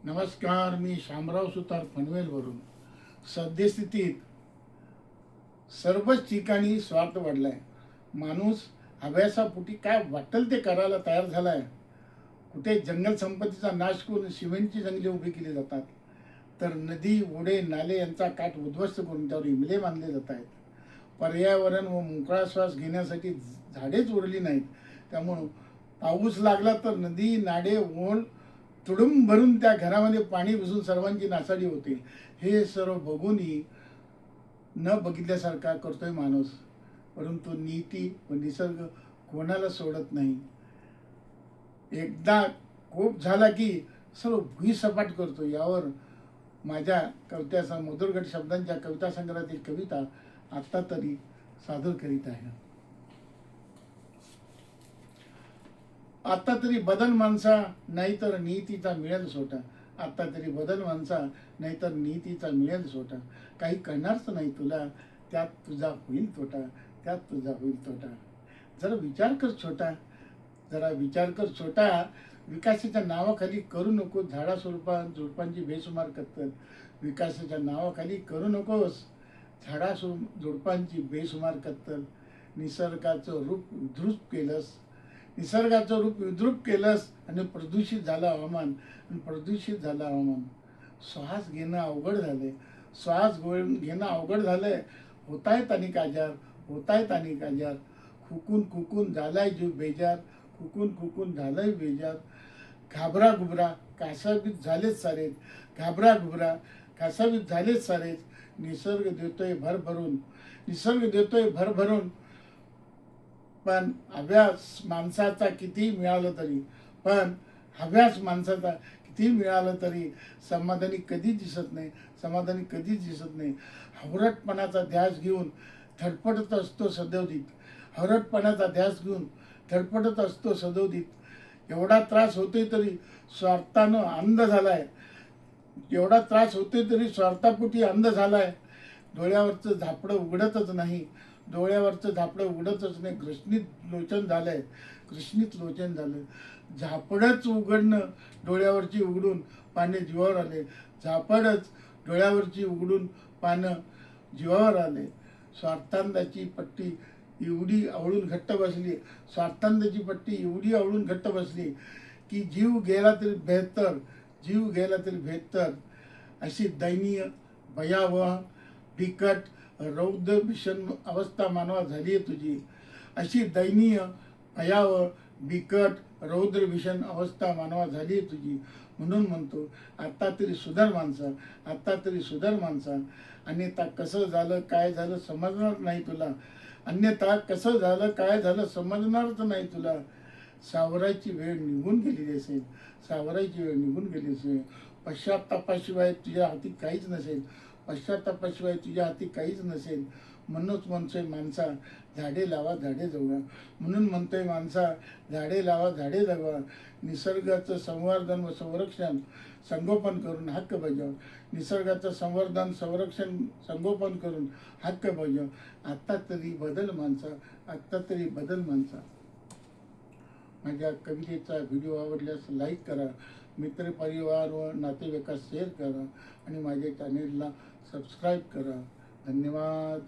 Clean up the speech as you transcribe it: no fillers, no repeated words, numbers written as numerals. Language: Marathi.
नमस्कार, मी शामराव सुतार पनवेलवरून. सद्यस्थितीत सर्वच ठिकाणी स्वार्थ वाढलाय. माणूस हव्यासापोटी काय वाटेल ते करायला तयार झालाय. कुठे जंगल संपत्तीचा नाश करून सिमेंटची जंगले उभी केली जातात, तर नदी, ओढे, नाले यांचा काठ उद्ध्वस्त करून त्यावर इमले बांधले जात आहेत. पर्यावरण व मोकळा श्वास घेण्यासाठी झाडेच उरली नाहीत. त्यामुळं पाऊस लागला तर नदी, नाले, ओढ तुडुंब भरून त्या घरामध्ये पाणी घुसून सर्वांची नासाडी होते. हे सर्व बघूनही न बघितल्यासारखा करतोय माणूस. परंतु नीती व निसर्ग कोणाला सोडत नाही. एकदा कोप झाला की सर्व भुईसपाट करतो. यावर माझ्या कविता मधुरगट शब्दांच्या कविता संग्रहातील कविता आता तरी सादर करीत आहे. आता तरी बदल माणसा, नाहीतर नीतीचा मिळेल सोटा. आता तरी बदल माणसा, नाहीतर नीतीचा मिळेल सोटा. काही करणारच नाही तुला, त्यात तुझा होईल तोटा. त्यात तुझा होईल तोटा. जरा विचार कर छोटा, जरा विचार कर छोटा. विकासाच्या नावाखाली करू नको झाडा झुडपांची बेसुमार कत्तल. विकासाच्या नावाखाली करू नकोस झाडा झुडपांची बेसुमार कत्तल. निसर्गाचं रूप विद्रूप केलंस, निसर्गाचं रूप विद्रूप केलंस आणि प्रदूषित झालं हवामान. आणि प्रदूषित झालं हवामान. श्वास घेणं अवघड झालंय, श्वास घेणं अवघड झालंय. होतायत अनेक आजार, होतायत अनेक आजार. खुकून खुकून झालाय जीव बेजार, खुकून खुकून झालाय बेजार. घाबरा घुबरा कासावीस झालेच सारेच, घाबरा घुबरा कासावीस झालेच सारेच. निसर्ग देतोय भरभरून, निसर्ग देतोय भरभरून. पण हव्यास माणसाचा किती मिळालं तरी, पण हव्यास माणसाचा किती मिळालं तरी समाधानी कधीच दिसत नाही, समाधानी कधीच दिसत नाही. हवरटपणाचा ध्यास घेऊन धडपडत असतो सदोदित, हवरटपणाचा ध्यास घेऊन धडपडत असतो सदोदित. एवढा त्रास होतोय तरी स्वार्थानं अंध झालाय, एवढा त्रास होतोय तरी स्वार्थापोटी अंध झालाय. डोळ्यावरचं झापडं उघडतच नाही, डोळ्यावरचं झापडं उघडतच नाही. कृष्णित लोचन झालंय, कृष्णित लोचन झालं. झापडच उघडणं डोळ्यावरची उघडून पाने जीवावर आले, झापडच डोळ्यावरची उघडून पानं जीवावर आले. स्वार्थांधाची पट्टी एवढी आवळून घट्ट बसली, स्वार्थांधाची पट्टी एवढी आवळून घट्ट बसली की जीव गेला तरी बेहतर, जीव गेला तरी बेहतर. अशी दयनीय, भयावह, बिकट, रौद्र भीषण अवस्था मानवा झाली आहे तुझी. अशी दयनीय, भयावह, बिकट, रौद्र भीषण अवस्था मानवा झाली आहे तुझी. म्हणून म्हणतो आता तरी सुधार माणसा, आता तरी सुधार माणसा. अन्यथा कसं झालं काय झालं समजणार नाही तुला, अन्यथा कसं झालं काय झालं समजणारच नाही तुला. सावरायची वेळ निघून गेलेली असेल, सावरायची वेळ निघून गेली असेल. पश्चात्तापाशिवाय तुझ्या हाती काहीच नसेल, पश्चात्तापाशिवाय तुझ्या हाती काहीच नसेल. म्हणूनच म्हणतोय माणसा झाडे लावा झाडे जगवा, म्हणून म्हणतोय माणसा झाडे लावा झाडे जगवा. निसर्गाचं संवर्धन व संरक्षण संगोपन करून हक्क बजाव, निसर्गाचं संवर्धन संरक्षण संगोपन करून हक्क बजाव. आत्ता तरी बदल माणसा, आत्ता तरी बदल माणसा. माझ्या कवितेचा व्हिडिओ आवडल्यास लाईक करा, मित्रपरिवार व नातेवाईकास शेअर करा आणि माझ्या चॅनेलला सबस्क्राईब करा. धन्यवाद.